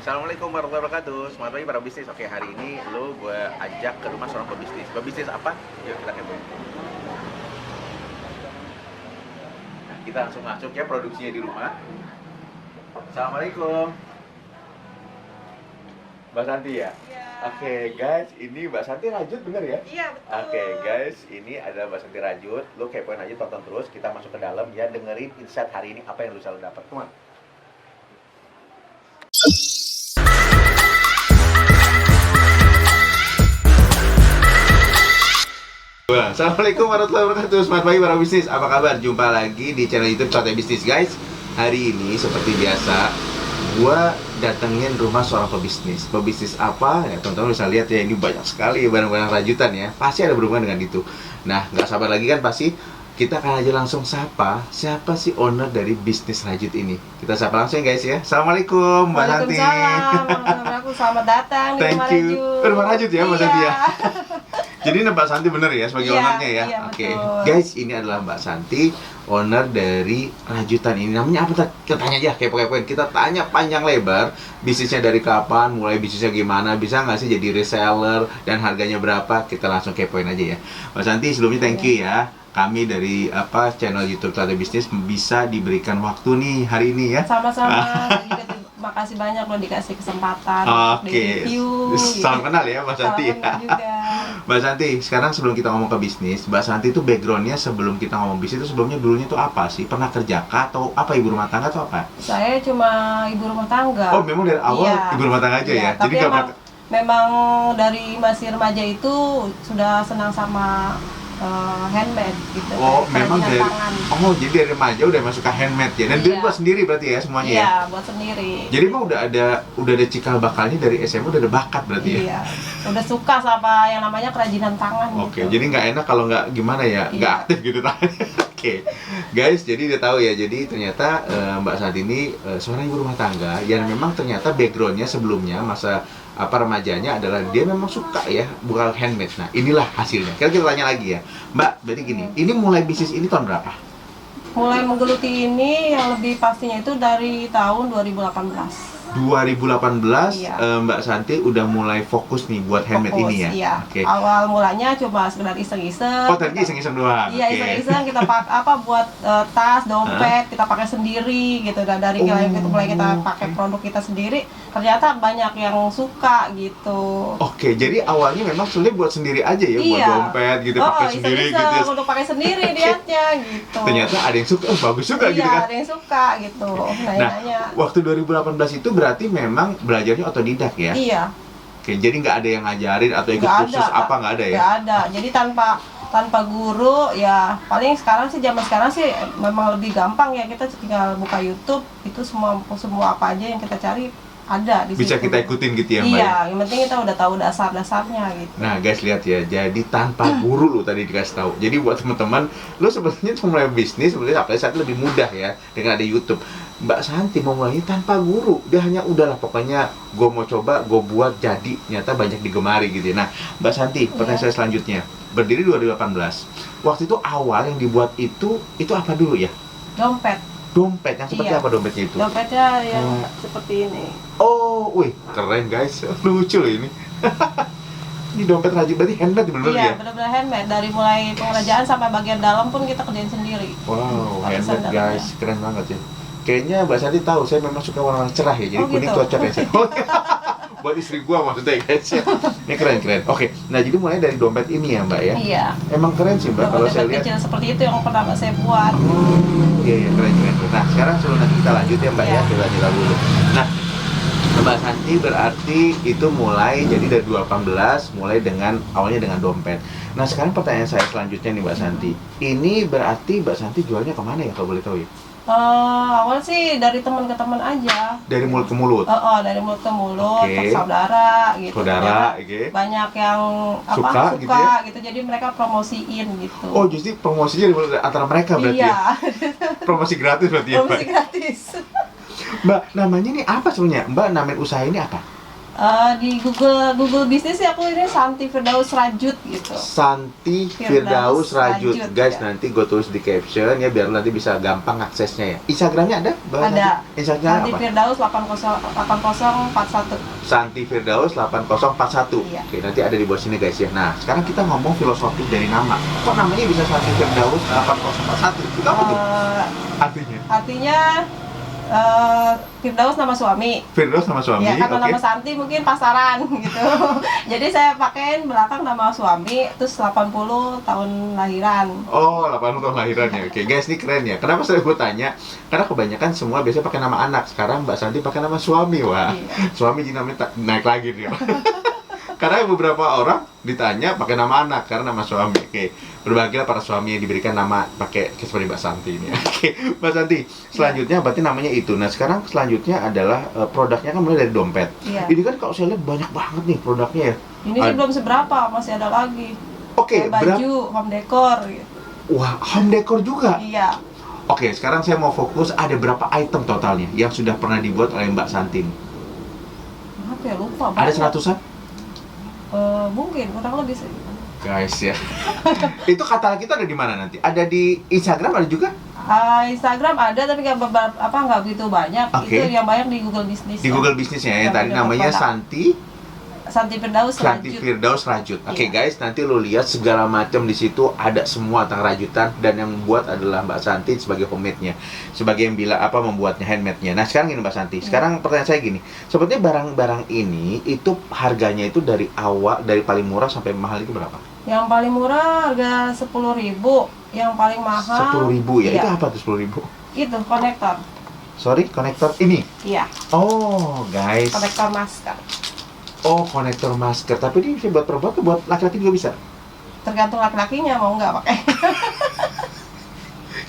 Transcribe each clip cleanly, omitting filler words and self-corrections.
Assalamualaikum warahmatullahi wabarakatuh. Selamat pagi para bisnis. Oke, hari ini gue ajak ke rumah seorang pebisnis. Pebisnis apa? Yuk kita kepo. Nah, kita langsung masuk ya, produksinya di rumah. Assalamualaikum, Mbak Santi ya? Iya. Oke guys, ini Mbak Santi Rajut bener ya? Iya, betul. Oke guys, ini adalah Mbak Santi Rajut. Lo kepoin aja, tonton terus. Kita masuk ke dalam ya, dengerin insight hari ini apa yang lo selalu dapat. Come on. Assalamualaikum warahmatullahi wabarakatuh. Selamat pagi para bisnis. Apa kabar? Jumpa lagi di channel YouTube Sote Bisnis guys. Hari ini seperti biasa, gua datengin rumah seorang pebisnis. Pebisnis apa? Ya teman-teman bisa lihat ya, ini banyak sekali barang-barang rajutan ya. Pasti ada berhubungan dengan itu. Nah, nggak sabar lagi kan pasti. Kita akan aja langsung sapa, siapa sih owner dari bisnis rajut ini? Kita sapa langsung guys ya. Assalamualaikum Mbak Santi. Waalaikumsalam. Selamat datang di Thank rumah you. Rajut. Rumah Rajut ya Mbak Santi ya. Iya. Jadi ini Mbak Santi bener ya sebagai Iya, ownernya ya? iya, Oke. betul. Guys, ini adalah Mbak Santi, owner dari rajutan ini. Namanya apa? Kita tanya aja, kepo-kepoin. Kita tanya panjang lebar, bisnisnya dari kapan, mulai bisnisnya gimana, bisa nggak sih jadi reseller, dan harganya berapa? Kita langsung kepoin aja ya. Mbak Santi, sebelumnya thank you ya. Kami dari channel YouTube Sote Bisnis bisa diberikan waktu nih hari ini ya. Sama-sama. Makasih banyak loh dikasih kesempatan untuk Oke. di-review. Salam kenal ya Mbak Santi. Salam kenal juga. Mbak Santi, sekarang sebelum kita ngomong ke bisnis, Mbak Santi itu backgroundnya sebelum kita ngomong bisnis itu sebelumnya dulunya itu apa sih? Pernah kerja kah atau apa, ibu rumah tangga atau apa? Saya cuma ibu rumah tangga. Oh, memang dari awal Iya. ibu rumah tangga aja Iya, ya? tapi Jadi nggak emang, pernah... memang dari masih remaja itu sudah senang sama handmade gitu. Oh, kayak memang kerajinan dari... tangan. Oh, jadi dari remaja udah masuk ke handmade ya? Dan dia Iya. buat sendiri berarti ya semuanya ya? Iya, buat sendiri. Jadi emang udah ada cikal bakalnya dari SMA, udah ada bakat berarti ya? Iya, udah suka sama yang namanya kerajinan tangan. Oke, gitu. jadi nggak enak kalau nggak gimana ya, nggak Iya. aktif gitu tangannya. Oke, guys, jadi dia tahu ya. Jadi ternyata Mbak Santi ini seorang ibu rumah tangga yang memang ternyata backgroundnya sebelumnya masa remajanya adalah dia memang suka ya bukan handmade. Nah, inilah hasilnya. Kita tanya lagi ya, Mbak. Berarti gini, ini mulai bisnis ini tahun berapa? Mulai menggeluti ini yang lebih pastinya itu dari tahun 2018. 2018 Iya. Mbak Santi udah mulai fokus nih buat handmade Fokus, ini ya. Iya. Oke. Awal mulanya cuma sekedar iseng-iseng. Oh, tadi iseng-iseng doang. Iya, Oke. iseng-iseng kita buat tas, dompet, kita pakai sendiri gitu. Dan dari mulai kita pakai produk kita sendiri, ternyata banyak yang suka gitu. Oke, jadi awalnya memang sebenarnya buat sendiri aja ya, buat Iya. dompet gitu, pakai sendiri gitu. iseng-iseng Ya. untuk pakai sendiri lihatnya gitu. Ternyata ada yang suka, bagus juga iya, gitu kan. ada yang suka gitu. Nanya-nanya. Waktu 2018 itu berarti memang belajarnya otodidak ya? Iya. Oke, jadi nggak ada yang ngajarin atau ikut Nggak kursus ada, apa, nggak ada ya? Nggak ada. Jadi tanpa guru ya paling sekarang sih zaman sekarang sih memang lebih gampang ya, kita tinggal buka YouTube itu semua apa aja yang kita cari ada di Bisa situ. kita ikutin gitu ya Mbak? Iya, ya? yang penting kita udah tahu dasar-dasarnya gitu. Nah guys, lihat ya, jadi tanpa guru lu tadi dikasih tahu. Jadi buat teman-teman, lu sebenarnya mulai bisnis sebenarnya apalagi saat ini lebih mudah ya dengan ada YouTube. Mbak Santi mau mulai tanpa guru, dia hanya udahlah pokoknya gue mau coba, gue buat jadi, nyata banyak digemari gitu ya. Nah Mbak Santi, pertanyaan saya selanjutnya, berdiri 2018, waktu itu awal yang dibuat itu apa dulu ya? Dompet. Dompet, yang seperti Iya. apa dompetnya itu? Dompetnya yang seperti ini. Oh, wih, keren guys, lucu loh ini. Ini dompet rajut, berarti handmade bener-bener Iya, ya? benar-benar handmade. Dari mulai pengerjaan sampai bagian dalam pun kita kerjain sendiri. Wow, Lapisan handmade dalamnya. guys, keren banget ya. Kayaknya Mbak Santi tahu, saya memang suka warna cerah ya, jadi Oh, kuning gitu. cocok ya. Buat istri gua maksudnya guys ya. Ini keren-keren. Oke, nah jadi mulai dari dompet ini ya Mbak ya? Iya. Emang keren sih Mbak, kalau saya Dompet lihat. kecil seperti itu yang pertama saya buat. Oh, iya keren. Nah sekarang sebelum nanti kita lanjut ya Mbak ya, Iya. kita dulu. Nah Mbak Santi berarti itu mulai jadi dari 2018 mulai dengan awalnya dengan dompet. Nah sekarang pertanyaan saya selanjutnya nih Mbak Santi, ini berarti Mbak Santi jualnya kemana ya kalau boleh tahu ya? Awal sih dari teman ke teman aja. Dari mulut ke mulut. Dari mulut ke mulut, Oke. ke saudara gitu. Saudara, Ternyata oke. banyak yang Suka suka gitu ya? gitu. Jadi mereka promosiin gitu. Oh justru promosinya di antara mereka berarti iya. ya? Promosi gratis berarti ya Mbak? Promosi gratis. Mbak namanya ini apa sebenarnya? Mbak namain usaha ini apa? Di Google bisnis sih aku ini Santi Firdaus Rajut gitu. Santi Firdaus Firdaus Rajut. Rajut, Guys, ya. nanti gue tulis di caption ya biar nanti bisa gampang aksesnya ya. Instagramnya ada? Mbak Ada. Santi? Instagramnya Santi apa? Firdaus 8041. Santi Firdaus 8041. Iya. Oke, nanti ada di bawah sini guys ya. Nah, sekarang kita ngomong filosofi dari nama. Kok namanya bisa Santi Firdaus 8041? Itu apa tuh Eh, artinya? artinya Firdaus nama suami. Firdaus sama suami, Ya, karena oke. nama Santi mungkin pasaran gitu. Jadi saya pakein belakang nama suami, terus 80 tahun lahiran. Oh, 8 tahun lahirannya. Oke, guys, ini keren ya. Kenapa saya gue tanya? Karena kebanyakan semua biasanya pakai nama anak. Sekarang Mbak Santi pakai nama suami, wah. Iya. Suami jadi namanya naik lagi dia. Karena beberapa orang ditanya pakai nama anak karena nama suami. Oke, berbahagialah para suami yang diberikan nama pakai seperti Mbak Santi ini. Oke, Mbak Santi, selanjutnya berarti namanya itu. Nah, sekarang selanjutnya adalah produknya kan mulai dari dompet. Iya. Ini kan kalau saya lihat banyak banget nih produknya ya. Ini sih belum seberapa, masih ada lagi. Oke, Kayak baju, home decor gitu. Wah, home decor juga. Iya. Oke, sekarang saya mau fokus ada berapa item totalnya yang sudah pernah dibuat oleh Mbak Santi ini? Apa ya, lupa Ada banget. seratusan? Mungkin kurang lebih sih. Guys ya. Itu kata kita ada di mana nanti? Ada di Instagram ada juga? Instagram ada tapi nggak begitu banyak. Oke. Itu yang banyak di Google Bisnis. Di Google Bisnisnya ya, yang Yang tadi udah namanya berproduk. Santi Firdaus Santi Rajut. Firdaus Rajut. Oke Iya. guys, nanti lo lihat segala macam di situ ada semua tentang rajutan dan yang membuat adalah Mbak Santi sebagai homemade-nya, sebagai yang bila apa membuatnya handmade-nya. Nah sekarang gini Mbak Santi, sekarang pertanyaan saya gini, sepertinya barang-barang ini itu harganya itu dari awal dari paling murah sampai mahal itu berapa? Yang paling murah harga 10.000, yang paling mahal 10.000 ya? iya. Itu apa tuh 10.000? Itu konektor. Sorry, konektor ini? Iya, Oh guys. konektor masker. Oh, konektor masker. Tapi ini bisa buat perempuan atau buat laki-laki juga bisa? Tergantung laki-lakinya mau nggak pakai.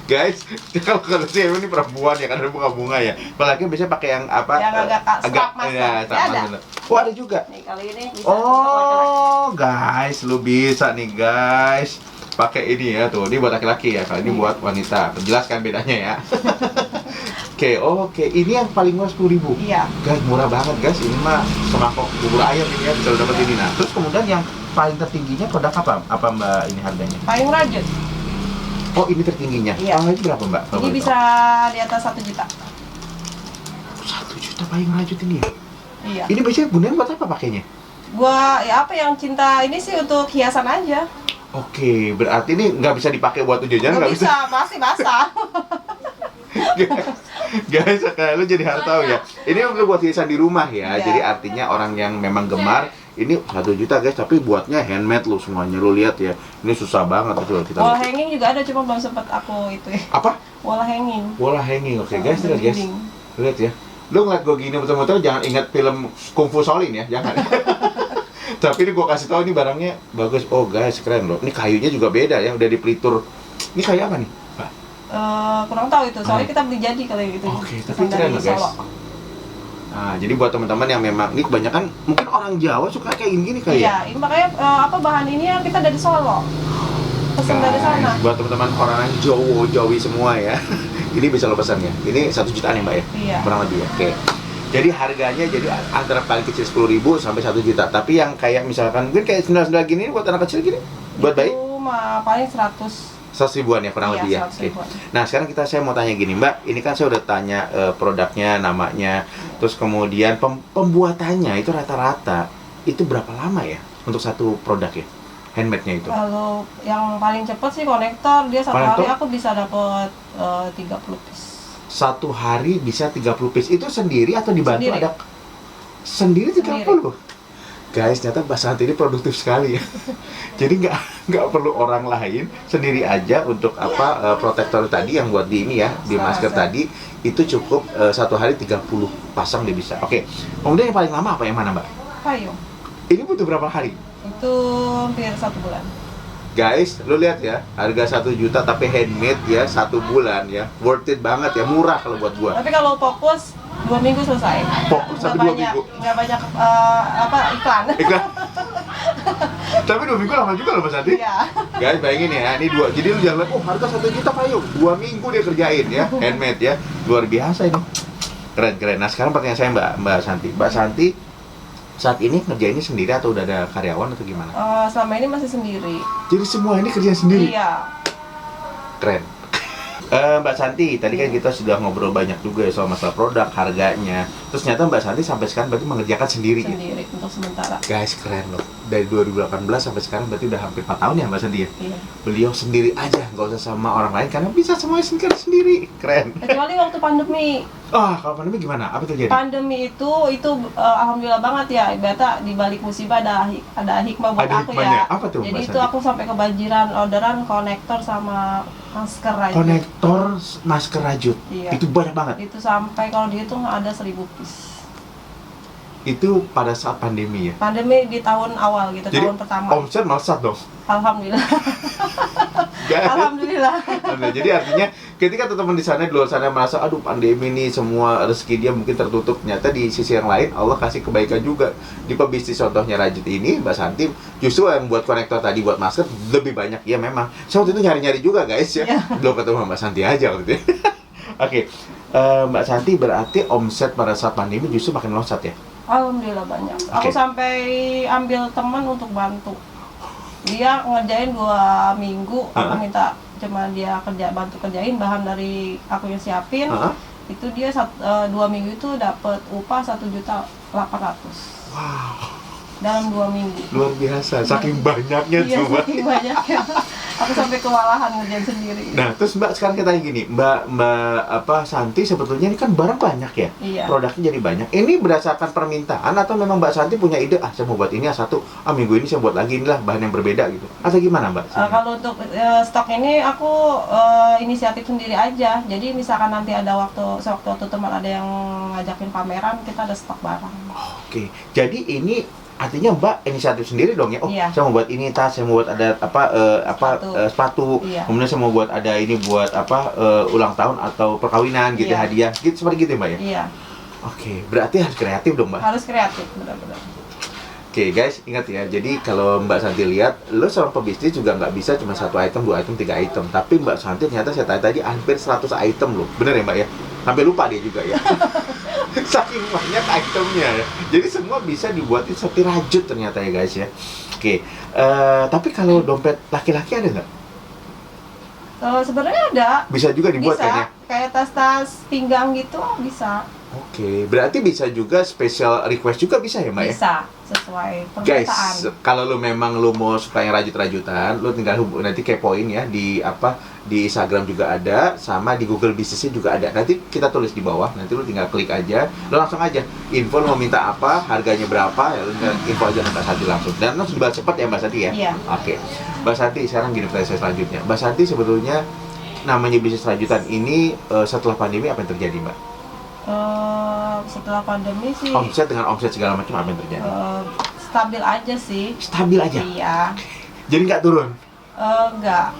Guys, kalau saya ini perempuan ya, karena bunga-bunga ya. Kalau laki biasanya pakai yang apa? Yang agak strap masker. ya, strap Ya, ada. masker. Oh, ada juga. Nih kali ini bisa untuk laki-laki. Oh, guys, lu bisa nih, guys. Pakai ini ya, tuh. Ini buat laki-laki ya, kalau ini Iya. buat wanita. Jelaskan bedanya ya. Oke. Ini yang paling murah 10.000. Iya. Guys, murah banget guys. Ini mah semangkok bubur ayam ini ya, bisa dapat ini. Nah, terus kemudian yang paling tertingginya produk apa? Apa Mbak ini harganya? Paling rajut. Oh, ini tertingginya. Iya. Oh, ini berapa Mbak? Kalau Ini boleh bisa di atas 1 juta. tahu? 1 juta paling rajut ini ya? Iya. Ini biasanya gunanya buat apa pakainya? Gua ya apa yang cinta ini sih untuk hiasan aja. Oke, berarti ini nggak bisa dipakai buat jajan, Nggak bisa, pasti basah. Guys, lu jadi harus tahu ya. Ini untuk buat hiasan di rumah ya. Iya. Jadi artinya orang yang memang gemar ini 1 juta guys, tapi buatnya handmade lu semuanya. Lu lihat ya. Ini susah banget tuh kita. Wall lihat. hanging juga ada, cuma belum sempet aku itu ya. Apa? Wall hanging. Wall hanging. Oke, guys, lihat guys. Dinding. Lihat ya. Lu ngeliat gue gini betul-betul jangan ingat film Kung Fu Shaolin ya, jangan. Tapi ini gue kasih tahu ini barangnya bagus. Oh guys, keren loh. Ini kayunya juga beda ya, udah dipelitur. Ini kayu apa nih? Pak? Kurang tahu itu, soalnya kita beli jadi kalau gitu. Oke, tapi Pesan keren dari loh guys. Solo. Nah, jadi buat teman-teman yang memang ini kebanyakan mungkin orang Jawa suka kayak gini kali ya. Iya, ini makanya bahan ini ya kita dari Solo. Pesan dari sana. Buat teman-teman orang Jawi semua ya. Ini bisa lo pesan ya. Ini 1 jutaan ya Mbak ya? Iya. Kurang lebih ya. Oke. Jadi harganya jadi antara paling kecil 10.000 sampai 1 juta. Tapi yang kayak misalkan mungkin kayak sendal-sendal gini buat anak kecil gini, buat bayi Itu mah paling 100. 100 ribuan ya kurang Iya, lebih ya. 100 Oke. ribuan. Nah sekarang saya mau tanya gini Mbak, ini kan saya udah tanya produknya, namanya, terus kemudian pembuatannya itu rata-rata itu berapa lama ya untuk satu produk ya, handmade-nya itu? Kalau yang paling cepat sih konektor, dia satu Konektor? hari aku bisa dapat 30 piece. Satu hari bisa 30 piece, itu sendiri atau dibantu Sendiri. ada? Sendiri 30? Guys, ternyata Mbak Santi ini produktif sekali ya. Jadi nggak perlu orang lain, sendiri aja untuk apa protektor tadi yang buat di ini ya, di masker tadi itu cukup satu hari 30 pasang dia bisa. Oke. Kemudian yang paling lama apa yang mana Mbak? Payung. Ini butuh berapa hari? Itu hampir 1 bulan. Guys, lu lihat ya, harga 1 juta tapi handmade ya, 1 bulan ya, worth it banget ya, murah kalau buat gua. Tapi kalau fokus 2 minggu selesai. Fokus Nggak 1-2 banyak- minggu. nggak banyak iklan. Iklan. Tapi 2 minggu lama juga loh Mas Andi. Iya. Guys, bayangin ya, ini dua. Jadi lu jangan lihat, oh harga 1 juta payung, 2 minggu dia kerjain ya, handmade ya, luar biasa ini. Keren. Nah sekarang pertanyaan saya Mbak Santi. Mbak Santi, Saat ini ngerjainnya sendiri atau udah ada karyawan atau gimana? Selama ini masih sendiri. Jadi semua ini kerja sendiri? Iya. Keren. Mbak Santi, tadi kan kita sudah ngobrol banyak juga ya soal masalah produk, harganya. Terus ternyata Mbak Santi sampai sekarang berarti mengerjakan sendiri ya? Sendiri untuk sementara. Guys, keren loh. Dari 2018 sampai sekarang berarti udah hampir 4 tahun ya Mbak Santi ya? Iya. Beliau sendiri aja, nggak usah sama orang lain karena bisa semuanya sendiri. Keren. Kecuali waktu pandemi. Kalau pandemi gimana? Apa terjadi? Pandemi itu alhamdulillah banget ya. Ibaratnya di balik musibah ada hikmah buat Ada aku hikmahnya. ya. Apa tuh, Mbak Jadi itu Santi? aku sampai kebanjiran orderan konektor sama masker aja. Konektor masker rajut. Iya. Itu banyak banget. Itu sampai kalau dihitung ada 1000 piece. Itu pada saat pandemi ya. Pandemi di tahun awal gitu, Jadi tahun pertama. omset melesat dong. Alhamdulillah. Guys. Alhamdulillah. Nah, jadi artinya ketika teman-teman di sana di luar sana merasa aduh pandemi nih semua rezeki dia mungkin tertutup, ternyata di sisi yang lain Allah kasih kebaikan juga. Di pebisnis contohnya Rajut ini Mbak Santi justru yang buat konektor tadi buat masker lebih banyak ya memang. Saya waktu itu nyari-nyari juga guys ya. Iya. Belum ketemu Mbak Santi aja waktu itu. Oke. Mbak Santi berarti omset pada saat pandemi justru makin melesat ya? Alhamdulillah banyak. Aku Oke. sampai ambil teman untuk bantu. Dia ngerjain 2 minggu, aku minta cuma dia bantu kerjain bahan dari aku yang siapin. Itu dia 2 minggu itu dapat upah 1.800.000. Wow, Dalam 2 minggu. luar biasa. Saking banyaknya Iya, tuh Mbak. saking banyaknya. Aku sampai kewalahan ngerjain sendiri. Nah, terus Mbak sekarang kita tanya gini, Mbak Santi sebetulnya ini kan barang banyak ya, Iya. produknya jadi banyak. Ini berdasarkan permintaan atau memang Mbak Santi punya ide, saya mau buat ini satu, minggu ini saya buat lagi inilah bahan yang berbeda gitu, atau gimana Mbak? Kalau untuk stok ini aku inisiatif sendiri aja. Jadi misalkan nanti ada sewaktu teman ada yang ngajakin pameran, kita ada stok barang. Oke, jadi ini artinya Mbak inisiatif sendiri dong ya? Oh, Iya. saya mau buat ini tas, saya mau buat ada sepatu, Iya. kemudian saya mau buat ada ini buat ulang tahun atau perkawinan gitu, Iya. hadiah, gitu seperti gitu ya Mbak ya? Iya, Oke, berarti harus kreatif dong Mbak. harus kreatif benar-benar. Oke guys, ingat ya, jadi kalau Mbak Santi lihat, lo seorang pebisnis juga nggak bisa cuma 1 item, 2 item, 3 item. Tapi Mbak Santi ternyata saya tadi hampir 100 item loh. Bener ya Mbak ya? Sampai lupa dia juga ya. Saking banyak itemnya ya. Jadi semua bisa dibuatin seperti rajut ternyata ya guys ya. Oke, tapi kalau dompet laki-laki ada nggak? Sebenarnya ada. Bisa juga dibuat Bisa, kan ya? kayak tas-tas pinggang gitu bisa. Oke, berarti bisa juga special request juga bisa ya Mbak ya? Bisa, sesuai Guys, permintaan. kalau lu memang lu mau suka yang rajut-rajutan, lu tinggal nanti kepoin ya di di Instagram juga ada, sama di Google Bisnisnya juga ada. Nanti kita tulis di bawah, nanti lu tinggal klik aja, lu langsung aja info lu mau minta apa, harganya berapa, ya lu tinggal info aja ke Mbak Santi langsung. Dan langsung dibalas cepat ya Mbak Santi ya? Iya. Oke. Mbak Santi, sekarang gini pertanyaan saya selanjutnya. Mbak Santi sebetulnya namanya bisnis rajutan ini setelah pandemi apa yang terjadi Mbak? Setelah pandemi sih Omset dengan omset segala macam apa yang terjadi? stabil aja sih. Stabil aja? Iya. Jadi nggak turun? Enggak.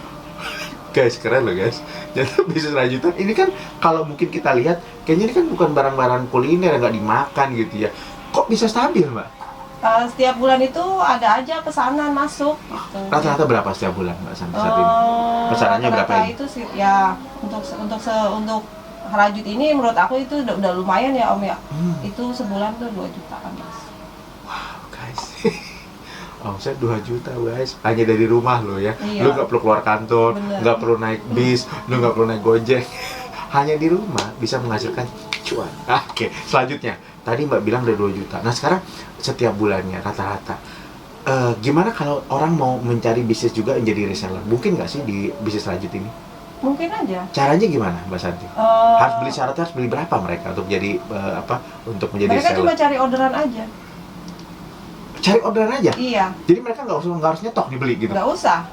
Guys, keren loh guys. Jadi bisnis rajutan ini kan kalau mungkin kita lihat kayaknya ini kan bukan barang-barang kuliner yang nggak dimakan gitu ya. Kok bisa stabil Mbak? Setiap bulan itu ada aja pesanan masuk gitu. Rata-rata berapa setiap bulan Mbak sampai saat ini? Pesanannya berapa rata-rata ini? itu sih ya untuk rajut ini menurut aku itu udah lumayan ya Om ya. Itu sebulan tuh 2 jutaan Mas. Wow guys. Omset 2 juta guys. Hanya dari rumah lo ya. Iya. Lu nggak perlu keluar kantor, Bener. nggak perlu naik bis, lu nggak perlu naik gojek. Hanya di rumah bisa menghasilkan cuan. Oke, selanjutnya. Tadi Mbak bilang udah 2 juta. Nah sekarang setiap bulannya rata-rata. Gimana kalau orang mau mencari bisnis juga menjadi reseller? Mungkin nggak sih di bisnis rajut ini? Mungkin aja. Caranya gimana Mbak Santi? Harus beli syaratnya harus beli berapa mereka untuk jadi untuk menjadi Mereka reseller? cuma cari orderan aja. Cari orderan aja. Iya. Jadi mereka nggak harus nyetok dibeli gitu. Nggak usah.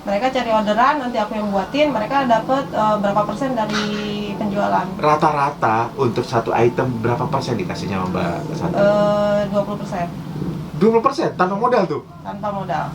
Mereka cari orderan, nanti aku yang buatin. Mereka dapat berapa persen dari penjualan? Rata-rata untuk satu item berapa persen dikasihnya sama Mbak Santi? 20% 20% tanpa modal tuh. tanpa modal.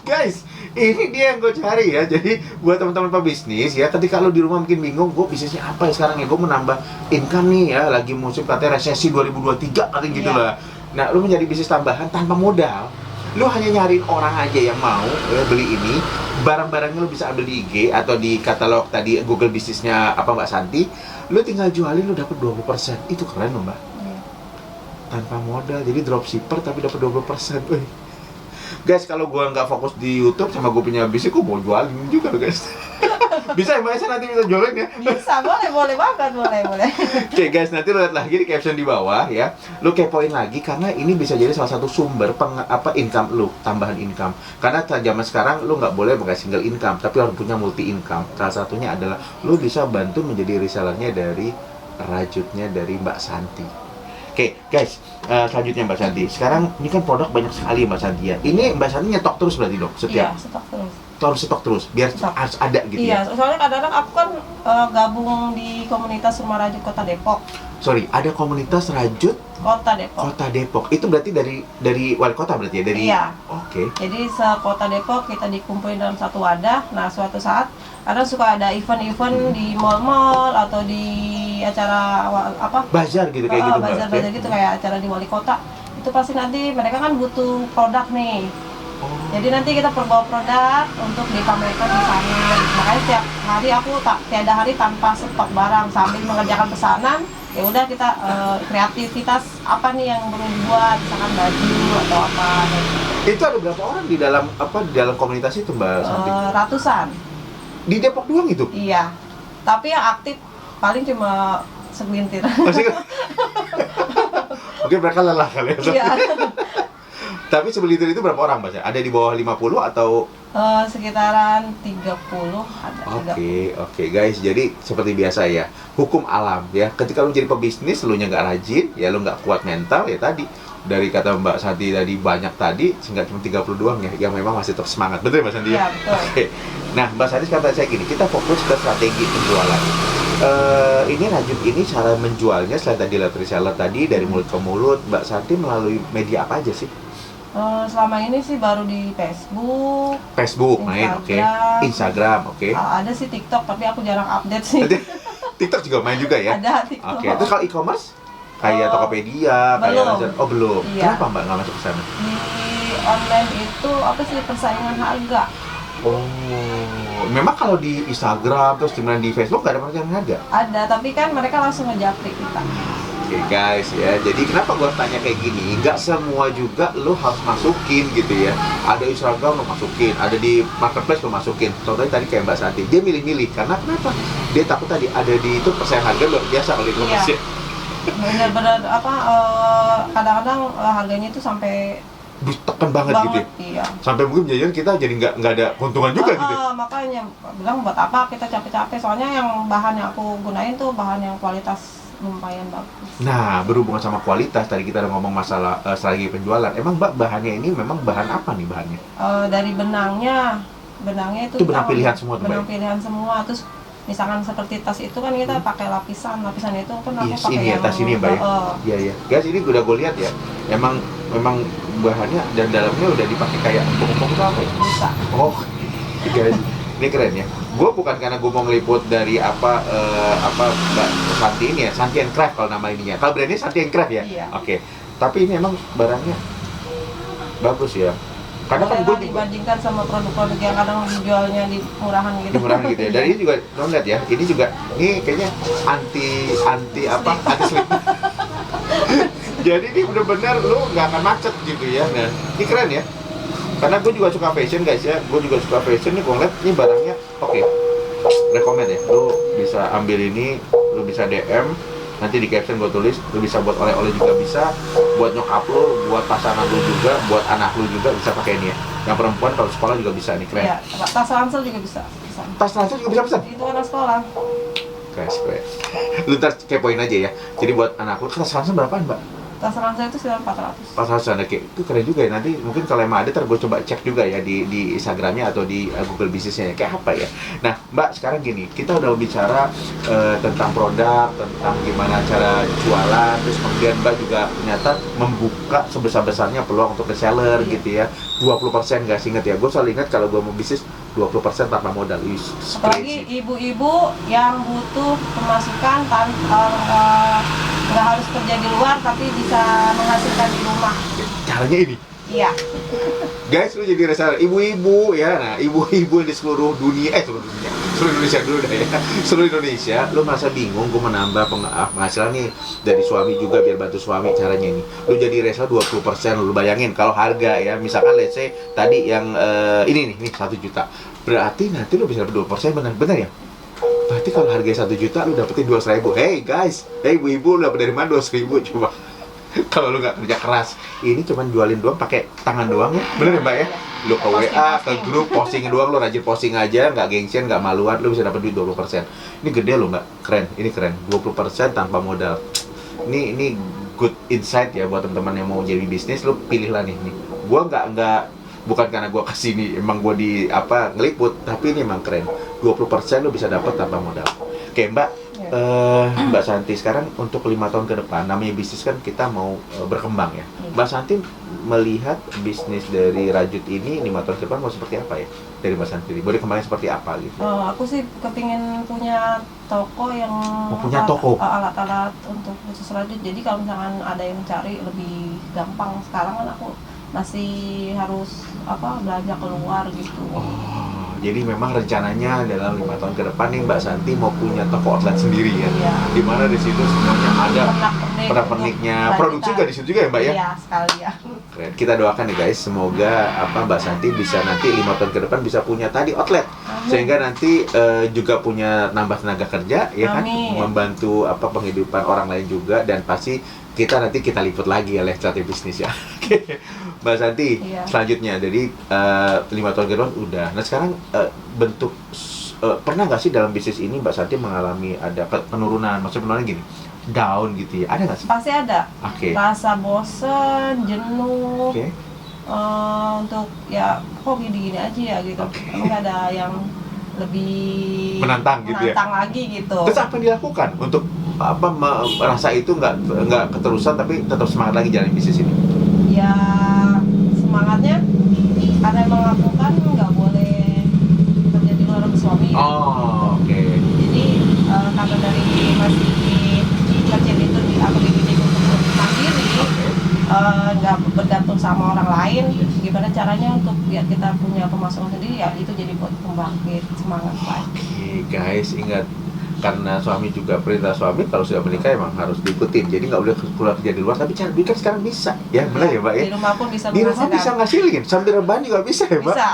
Guys, ini dia yang gue cari ya. Jadi buat teman-teman pebisnis ya, ketika lo di rumah mungkin bingung, gue bisnisnya apa ya sekarang ya? Gue menambah income nih ya, lagi musim katanya resesi 2023 katanya gitu Iya. lah. Nah, lo menjadi bisnis tambahan tanpa modal. Lo hanya nyariin orang aja yang mau beli ini, barang-barangnya lo bisa ambil di IG atau di katalog tadi Google bisnisnya Mbak Santi. Lo tinggal jualin, lo dapet 20%. Itu keren loh Mbak. Iya. tanpa modal, jadi dropshipper tapi dapat 20%. Wih. Guys, kalau gua nggak fokus di YouTube sama gue punya bisnis, gua mau jualin juga loh guys. Bisa ya Mbak Esa, nanti bisa jualin ya? Bisa, boleh banget, boleh. Oke guys, nanti lo lihat lagi di caption di bawah ya. Lo kepoin lagi karena ini bisa jadi salah satu sumber income lo, tambahan income. Karena zaman sekarang lo nggak boleh pakai single income, tapi harus punya multi income. Salah satunya adalah lo bisa bantu menjadi resellernya dari rajutnya dari Mbak Santi. Oke guys, selanjutnya Mbak Santi. Sekarang ini kan produk banyak sekali Mbak Santi ya. Ini Mbak Santi nyetok terus berarti dong setiap? Iya, stok terus. Harus stok terus biar Stok. harus ada gitu Iya, ya. soalnya kadang-kadang aku kan gabung di komunitas Rumah Rajut Kota Depok. Sorry, ada komunitas rajut Kota Depok. Kota Depok. Itu berarti dari wali kota berarti ya? Dari Iya. Oke. Jadi se-Kota Depok kita dikumpulin dalam satu wadah. Nah, suatu saat kadang suka ada event-event di mall-mall atau di acara Bazar gitu kayak gitu Mbak. bazar-bazar gitu kayak acara di wali kota. Itu pasti nanti mereka kan butuh produk nih. Oh. Jadi nanti kita perbawa produk untuk dipamerkan di sana. Makanya setiap hari aku tiada hari tanpa stok barang sambil mengerjakan pesanan. Ya udah kita kreativitas apa nih yang perlu dibuat, misalkan baju atau apa. Itu ada berapa orang di dalam komunitas itu Mbak Santi? Ratusan. Di Depok doang itu? Iya. Tapi yang aktif paling cuma segelintir. Masih kan? Mungkin mereka lelah kali ya. Iya. Tapi sebelintir itu berapa orang Mbak? Ada di bawah 50 atau? Sekitaran 30 ada. Oke guys, jadi seperti biasa ya, hukum alam ya. Ketika lu jadi pebisnis, lu nya nggak rajin, ya lu nggak kuat mental ya tadi. Dari kata Mbak Santi tadi banyak tadi, sehingga cuma 30 doang ya, yang memang masih tetap semangat. Betul ya Mbak Santi? Iya, betul. Oke. Nah Mbak Santi kata saya gini, kita fokus ke strategi penjualan. Ini rajut ini cara menjualnya selain tadi lewat reseller tadi dari mulut ke mulut, Mbak Santi melalui media apa aja sih? Selama ini sih baru di Facebook, main, oke. Instagram. Instagram, oke. Ada sih TikTok, tapi aku jarang update sih. TikTok juga main juga ya? Ada TikTok. Oke, terus kalau e-commerce? Kayak Tokopedia, kayak belum. Lazada. Oh, belum. Iya. Kenapa Mbak nggak masuk ke sana? Di online itu apa sih persaingan harga? Oh, memang kalau di Instagram terus di Facebook nggak ada persaingan harga? Ada, tapi kan mereka langsung ngejapri kita. Oke guys ya, jadi kenapa gue tanya kayak gini? Nggak semua juga lo harus masukin gitu ya. Ada Instagram lo masukin, ada di marketplace lo masukin. Contohnya tadi kayak Mbak Santi, dia milih-milih karena kenapa? Dia takut tadi ada di itu persaingan harga luar biasa kalau itu Iya. Benar-benar kadang-kadang harganya itu sampai ditekan banget gitu ya. Iya. Sampai mungkin jajan kita jadi nggak ada keuntungan juga gitu. Makanya bilang buat apa kita capek-capek, soalnya yang bahan yang aku gunain tuh bahan yang kualitas lumayan bagus. Nah, berhubungan sama kualitas, tadi kita udah ngomong masalah strategi penjualan. Emang Mbak bahannya ini memang bahan apa nih bahannya? Dari benangnya itu Itu benang pilihan semua tuh, benang Mbak? pilihan semua. Terus misalkan seperti tas itu kan kita pakai lapisan itu kan aku Yes, pakai ini ya, tas ini ya Mbak ya? Iya, iya. Guys, ini udah gue lihat ya. Memang bahannya dan dalamnya udah dipakai kayak empuk-empuk itu apa ya? bisa. Oh, guys, ini keren ya. Gue bukan karena gue mau ngeliput dari apa Mbak Santi ini ya, Santi and Craft kalau nama ininya. Kalau brandnya Santi and Craft ya? Iya. Oke. Tapi ini emang barangnya bagus ya. Karena kan gue Bolehlah dibandingkan sama produk-produk yang kadang dijualnya di murahan gitu. murahan gitu ya. Dan ini juga lo lihat ya, ini juga ini kayaknya anti slip. Jadi ini bener-bener lo nggak akan macet gitu ya. Nah, ini keren ya. Karena gue juga suka fashion guys ya, gue juga suka fashion nih. Gue ngeliat ini barangnya, oke. Rekomend ya, lo bisa ambil ini, lo bisa DM. Nanti di caption gue tulis, lo bisa buat oleh-oleh juga bisa, buat nyokap lo, buat pasangan lo juga, buat anak lo juga bisa pakai ini ya. Yang perempuan kalau sekolah juga bisa nih, keren. Iya, tas ransel juga bisa. Tas ransel juga bisa pesan. Itu anak sekolah. Keren. Lu ntar kepoin aja ya. Jadi buat anak lu, tas ransel berapaan Mbak? Tas ransel itu sekitar 400. Pas ransel kayak itu keren juga ya. Nanti mungkin kalau emang ada, ntar gue coba cek juga ya di Instagramnya atau di Google Bisnisnya kayak apa ya. Nah Mbak, sekarang gini, kita udah bicara tentang produk, tentang gimana cara jualan, terus kemudian Mbak juga ternyata membuka sebesar-besarnya peluang untuk reseller gitu ya. 20% guys, inget ya, gue selalu ingat kalau gue mau bisnis 20% tanpa modal. Apalagi ibu-ibu yang butuh pemasukan tanpa nggak harus kerja di luar tapi bisa menghasilkan di rumah. Caranya ini Iya. Guys, lu jadi reseller ibu-ibu ya. Nah, ibu-ibu di seluruh dunia, seluruh Indonesia dulu dah ya. Seluruh Indonesia, lu merasa bingung gue menambah penghasilan nih dari suami juga biar bantu suami caranya ini. Lu jadi reseller 20%, lu bayangin kalau harga ya, misalkan let's say tadi yang ini nih 1 juta. Berarti nanti lu bisa dapat 2%, benar ya? Berarti kalau harganya 1 juta lu dapetin 200.000. Hey guys, hey ibu-ibu, lu dapet dari mana 200.000 coba? Kalau lu nggak kerja keras, ini cuman jualin doang pakai tangan doang ya, bener ya mbak ya? Lu ke WA, ke grup, posting doang, lu rajin posting aja, nggak gengsian, nggak maluan, lu bisa dapat duit 20%. Ini gede loh mbak, keren, ini keren, 20% tanpa modal. Ini good insight ya buat teman-teman yang mau jadi bisnis, lu pilih lah nih. Gua nggak bukan karena gua kesini, emang gua di ngeliput, tapi ini emang keren. 20% lu bisa dapat tanpa modal. Oke mbak. Mbak Santi, sekarang untuk 5 tahun ke depan, namanya bisnis kan kita mau berkembang ya. Mbak Santi melihat bisnis dari Rajut ini 5 tahun ke depan mau seperti apa ya? Dari Mbak Santi, boleh kembangnya seperti apa gitu? Aku sih kepingin punya toko yang punya toko? Alat-alat untuk khusus Rajut. Jadi kalau misalkan ada yang cari lebih gampang. Sekarang kan aku masih harus belanja keluar gitu. Jadi memang rencananya dalam 5 tahun ke depan nih Mbak Santi mau punya toko outlet sendiri ya. Iya. Di mana di situ semuanya ada pernak-perniknya. Produksi juga di situ juga ya Mbak ya? Iya, sekali ya. Keren. Kita doakan nih guys, semoga Mbak Santi bisa nanti 5 tahun ke depan bisa punya tadi outlet. Amin. Sehingga nanti juga punya nambah tenaga kerja ya kan, Amin. membantu penghidupan orang lain juga, dan pasti kita liput lagi ya strategi bisnis ya. Mbak Santi, iya. Selanjutnya jadi 5 tahun ke depan udah. Nah sekarang bentuk pernah nggak sih dalam bisnis ini Mbak Santi mengalami ada penurunan? Maksudnya penurunan gini, down gitu ya? Ada nggak sih? Pasti ada. Oke. Rasa bosen, jenuh. Oke. Untuk ya kok gini-gini aja ya gitu. Nggak ada yang lebih menantang gitu ya? Menantang lagi gitu. Terus apa yang dilakukan untuk merasa itu nggak keterusan tapi tetap semangat lagi jalan bisnis ini? Ya semangatnya karena emang aku kan nggak boleh kerja di luar suami. Oh, oke. Jadi karena dari masih kecil itu aku dididik untuk mandiri, nggak bergantung sama orang lain. Gimana caranya untuk biar kita punya pemasukan sendiri, ya itu jadi buat pembangkit semangat lagi. Oke guys, ingat, karena suami juga perintah suami kalau sudah menikah emang harus diikutin. Jadi nggak boleh keluar kerja di luar, tapi cara bikin sekarang bisa ya, benar ya Mbak ya? Di rumah pun bisa di rumah bisa ngasilin, sambil rebahan juga bisa ya Mbak? Bisa.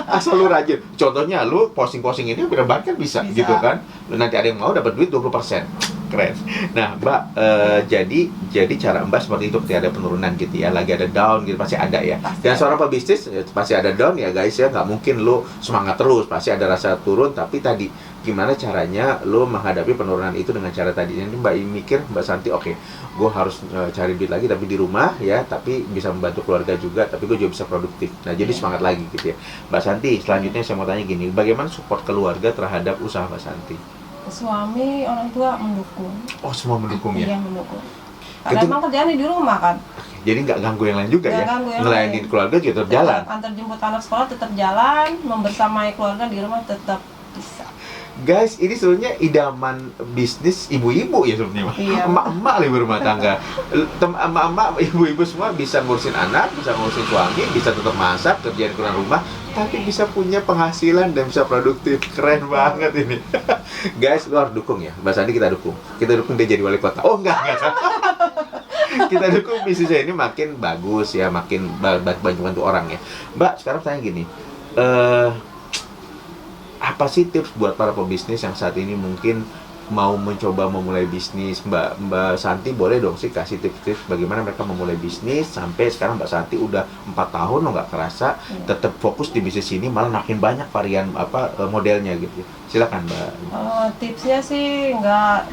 Asal lu rajin. Contohnya lu posting-posting ini rebahan kan bisa gitu kan. Nanti ada yang mau dapat duit 20%. Keren. Nah Mbak, jadi cara Mbak seperti itu ketika ada penurunan gitu ya, lagi ada down gitu, pasti ada ya. Dan seorang pebisnis pasti ada down ya guys ya, nggak mungkin lu semangat terus, pasti ada rasa turun. Tapi tadi gimana caranya lo menghadapi penurunan itu dengan cara tadi. Ini Mbak mikir, Mbak Santi, oke, gue harus cari duit lagi tapi di rumah ya, tapi bisa membantu keluarga juga, tapi gue juga bisa produktif. Nah jadi semangat lagi gitu ya. Mbak Santi, selanjutnya saya mau tanya gini, bagaimana support keluarga terhadap usaha Mbak Santi? Suami, orang tua mendukung. Oh semua mendukung ya? Iya mendukung. Karena emang kerjaannya di rumah kan. Jadi nggak ganggu yang lain juga ya? Ngelayanin keluarga juga tetap jalan? Antar jemput anak sekolah tetap jalan, membersamai keluarga di rumah tetap bisa. Guys, ini sebenarnya idaman bisnis ibu-ibu ya sebenarnya. Iya. Emak-emak lah berumah tangga. Emak-emak, ibu-ibu semua bisa ngurusin anak, bisa ngurusin suami, bisa tetap masak, kerjaan di rumah, tapi bisa punya penghasilan dan bisa produktif. Keren banget ini. Guys, lu harus dukung ya. Mbak Sandi kita dukung. Kita dukung dia jadi wali kota. Oh enggak. Kita dukung bisnisnya ini makin bagus ya, makin bantu orang ya. Mbak, sekarang saya gini. Apa sih tips buat para pebisnis yang saat ini mungkin mau mencoba memulai bisnis? Mbak Santi boleh dong sih kasih tips-tips bagaimana mereka memulai bisnis. Sampai sekarang Mbak Santi udah 4 tahun loh nggak kerasa, tetap fokus di bisnis ini, malah makin banyak varian modelnya gitu. Silakan Mbak. Tipsnya sih nggak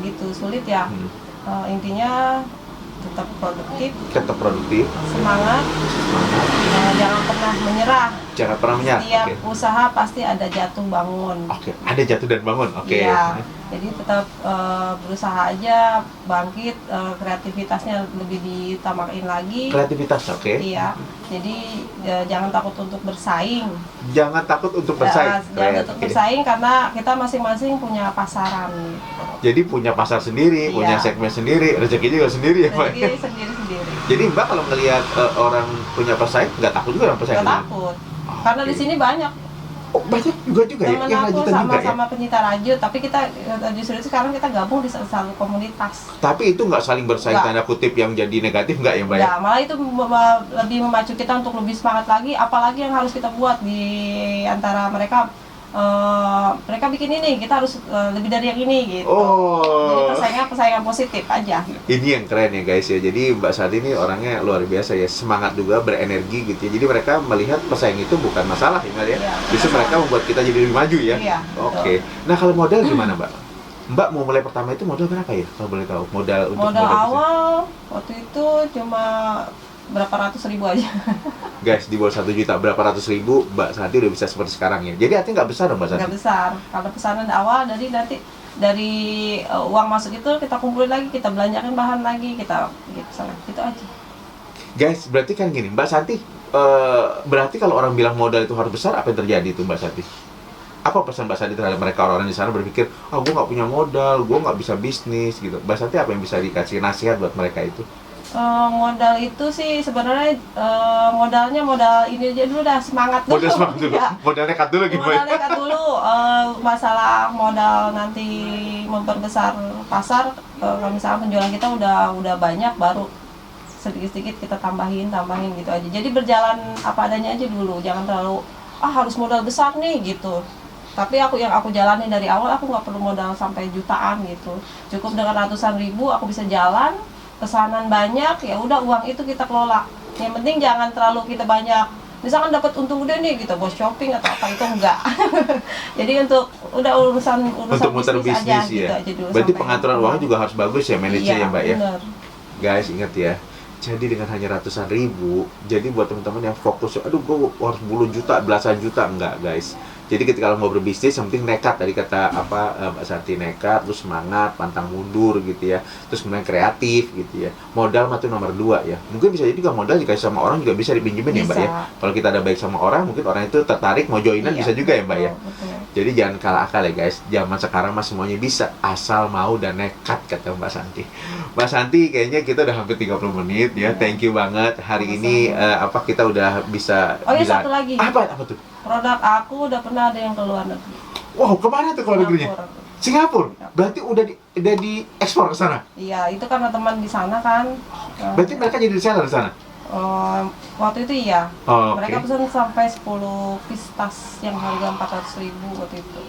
gitu sulit ya. Intinya tetap produktif, semangat. Jangan pernah menyerah. Jangan pernah menyerah. Setiap usaha pasti ada jatuh bangun. Oke, ada jatuh dan bangun. Oke. Iya. Jadi tetap berusaha aja, bangkit, kreativitasnya lebih ditambahkan lagi. Kreativitas, oke. Iya. Jadi jangan takut untuk bersaing. Jangan takut untuk bersaing. Jangan takut bersaing karena kita masing-masing punya pasaran. Gitu. Jadi punya pasar sendiri, punya segmen sendiri, rezeki juga sendiri ya Pak. Rezeki sendiri-sendiri. Jadi Mbak kalau ngelihat orang punya pesaing, nggak takut juga orang pesaing? Nggak takut. Karena di sini banyak. Oh, banyak juga ya? Temen Yang aku rajutan juga ya? sama-sama pencinta rajut, tapi kita justru sekarang kita gabung di satu komunitas. Tapi itu nggak saling bersaing Nggak. tanda kutip yang jadi negatif nggak ya Mbak ya? Ya, malah itu lebih memacu kita untuk lebih semangat lagi, apalagi yang harus kita buat di antara mereka. Mereka bikin ini, kita harus lebih dari yang ini gitu. Oh. Jadi persaingan positif aja. Ini yang keren ya guys ya. Jadi Mbak Santi ini orangnya luar biasa ya, semangat juga, berenergi gitu ya. Jadi mereka melihat pesaing itu bukan masalah ya Mbak ya. Iya, Justru mereka membuat kita jadi lebih maju ya. Iya, Oke. Nah kalau modal gimana Mbak? Mbak mau mulai pertama itu modal berapa ya? Kalau boleh tahu. Modal untuk Modal bisnis. awal waktu itu cuma berapa ratus ribu aja. Guys, di bawah 1 juta, berapa ratus ribu Mbak Santi udah bisa seperti sekarang ya. Jadi artinya nggak besar dong Mbak Santi? Nggak besar. Kalau pesanan awal dari uang masuk itu kita kumpulin lagi, kita belanjakan bahan lagi, kita gitu sana. Gitu aja. Guys, berarti kan gini, Mbak Santi, berarti kalau orang bilang modal itu harus besar, apa yang terjadi itu Mbak Santi? Apa pesan Mbak Santi terhadap mereka orang-orang di sana berpikir, gue nggak punya modal, gue nggak bisa bisnis gitu. Mbak Santi apa yang bisa dikasih nasihat buat mereka itu? Modal itu sih sebenarnya modalnya modal ini aja dulu dah, semangat dulu. Modal semangat dulu, Ya. modal nekat dulu gimana? Modal nekat dulu, masalah modal nanti memperbesar pasar, kalau misalnya penjualan kita udah banyak, baru sedikit-sedikit kita tambahin gitu aja. Jadi berjalan apa adanya aja dulu, jangan terlalu harus modal besar nih gitu. Tapi yang aku jalani dari awal, aku nggak perlu modal sampai jutaan gitu. Cukup dengan ratusan ribu aku bisa jalan, pesanan banyak, ya udah uang itu kita kelola. Yang penting jangan terlalu kita banyak. Misalkan dapat untung gede nih gitu, bos shopping atau apa, itu enggak. Jadi untuk urusan Untuk muter bisnis bisnis aja, ya. gitu aja dulu. Berarti sampai pengaturan uangnya juga harus bagus ya, manajer ya Mbak ya. Bener. Guys, ingat ya. Jadi dengan hanya ratusan ribu, jadi buat teman-teman yang fokus, aduh gue harus 10 juta, belasan juta, enggak guys. Jadi ketika kalau mau berbisnis, yang penting nekat, tadi kata Mbak Santi, nekat, terus semangat, pantang mundur gitu ya, terus kemudian kreatif gitu ya. Modal mah itu nomor 2 ya. Mungkin bisa jadi juga modal dikasih sama orang juga bisa dipinjemin ya Mbak ya. Kalau kita ada baik sama orang, mungkin orang itu tertarik mau joinan bisa juga ya Mbak ya. Betul. Jadi jangan kalah akal ya guys. Zaman sekarang mah semuanya bisa, asal mau dan nekat kata Mbak Santi. Mbak Santi, kayaknya kita udah hampir 30 menit ya. Thank you banget hari ini kita udah bisa. Oh ya, satu lagi. Apa tuh? Produk aku udah pernah ada yang ke luar negeri. Wow, kemana tuh keluar negerinya? Singapura. Berarti udah diekspor ke sana. Iya, itu karena teman di sana kan. Berarti mereka jadi reseller di sana. Waktu itu iya. Oh, Mereka oke. pesan sampai 10 piece tas yang harga 400.000 waktu itu.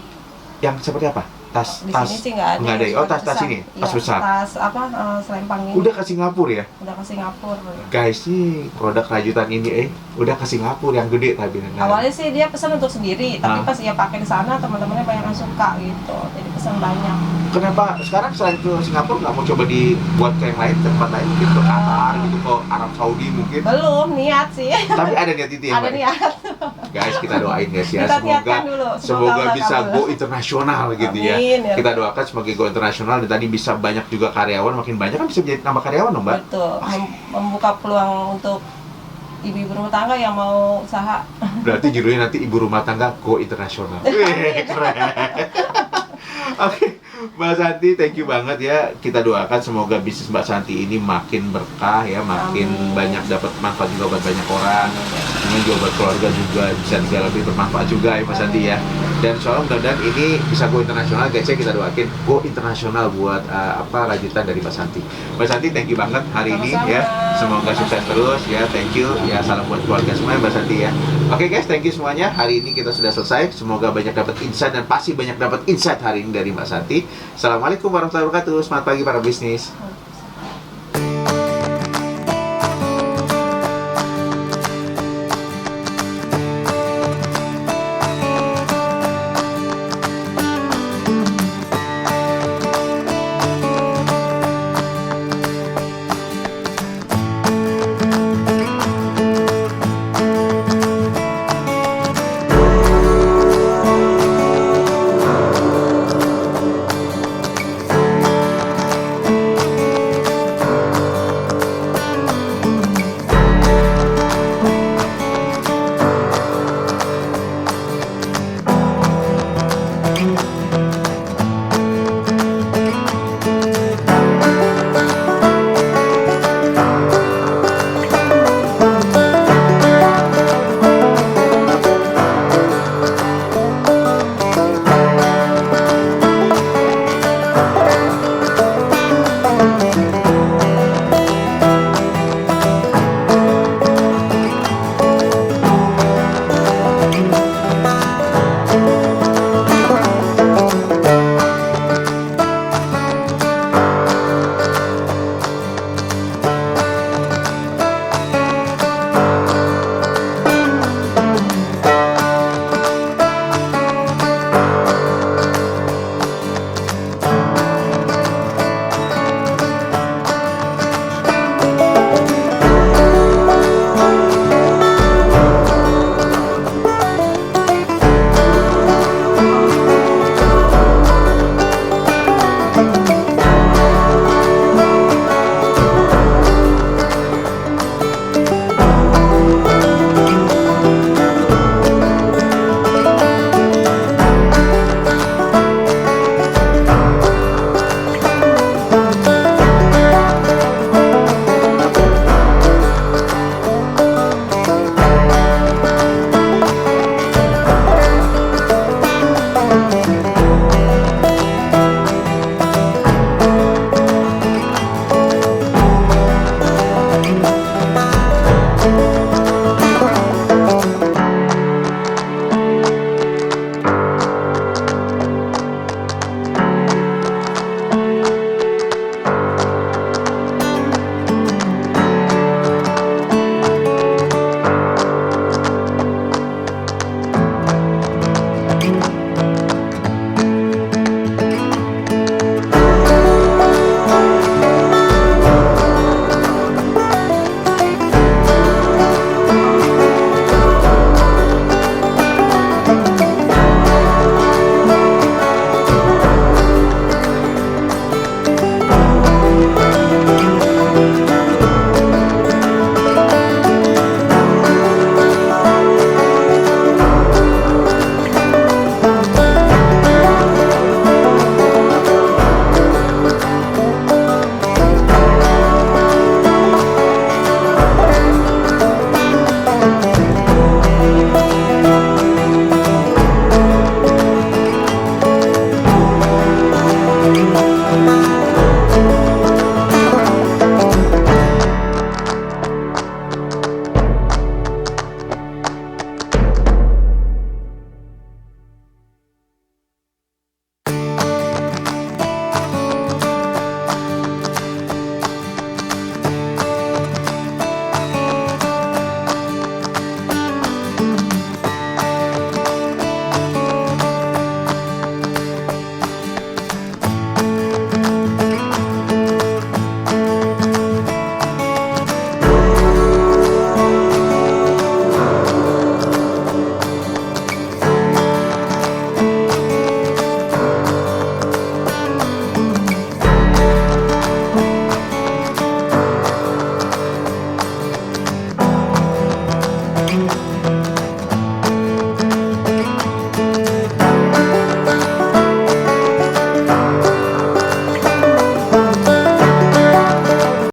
Yang seperti apa? Tas, Di tas. sini sih nggak ada. Nggak ada. yang Oh, tas besar. ini, tas Iya, besar. Tas selempang ini. Udah ke Singapura ya? Udah ke Singapura. Guys, nih produk rajutan ini udah ke Singapura yang gede tapi. Awalnya sih dia pesan untuk sendiri, tapi Ah. pas dia pakai di sana teman-temannya banyak yang suka gitu. Jadi pesan banyak. Kenapa sekarang selain ke Singapura nggak mau coba dibuat ke yang lain, ke tempat lain mungkin ke Qatar gitu, ke Arab Saudi mungkin? Belum niat sih. Tapi ada niat itu ya Ada Mbak? niat. Guys, kita doain guys ya, Kita semoga niatkan dulu, semoga bisa kabul. go internasional gitu ya. Amin, ya. Kita doakan semoga go internasional dan tadi bisa banyak juga karyawan, makin banyak kan bisa menjadi nambah karyawan dong Mbak. Betul. Membuka peluang untuk ibu-ibu rumah tangga yang mau usaha. Berarti judulnya nanti ibu rumah tangga go internasional. Wih, keren. Oke, Mbak Santi, thank you banget ya. Kita doakan semoga bisnis Mbak Santi ini makin berkah ya, makin Amin. banyak dapat manfaat juga buat banyak orang. Ini juga buat keluarga juga bisa lebih bermanfaat juga ya Mbak Santi ya. Dan soalnya mudah-mudahan ini bisa go internasional guys ya, kita doakin go internasional buat rajutan dari Mbak Santi. Mbak Santi, thank you banget hari ini Sama-sama. ya. Semoga sukses terus ya. Thank you ya, salam buat keluarga semua Mbak Santi ya. Oke guys, thank you semuanya. Hari ini kita sudah selesai. Semoga banyak dapat insight dan pasti banyak dapat insight hari ini dari Mbak Santi. Assalamualaikum warahmatullahi wabarakatuh. Selamat pagi para bisnis.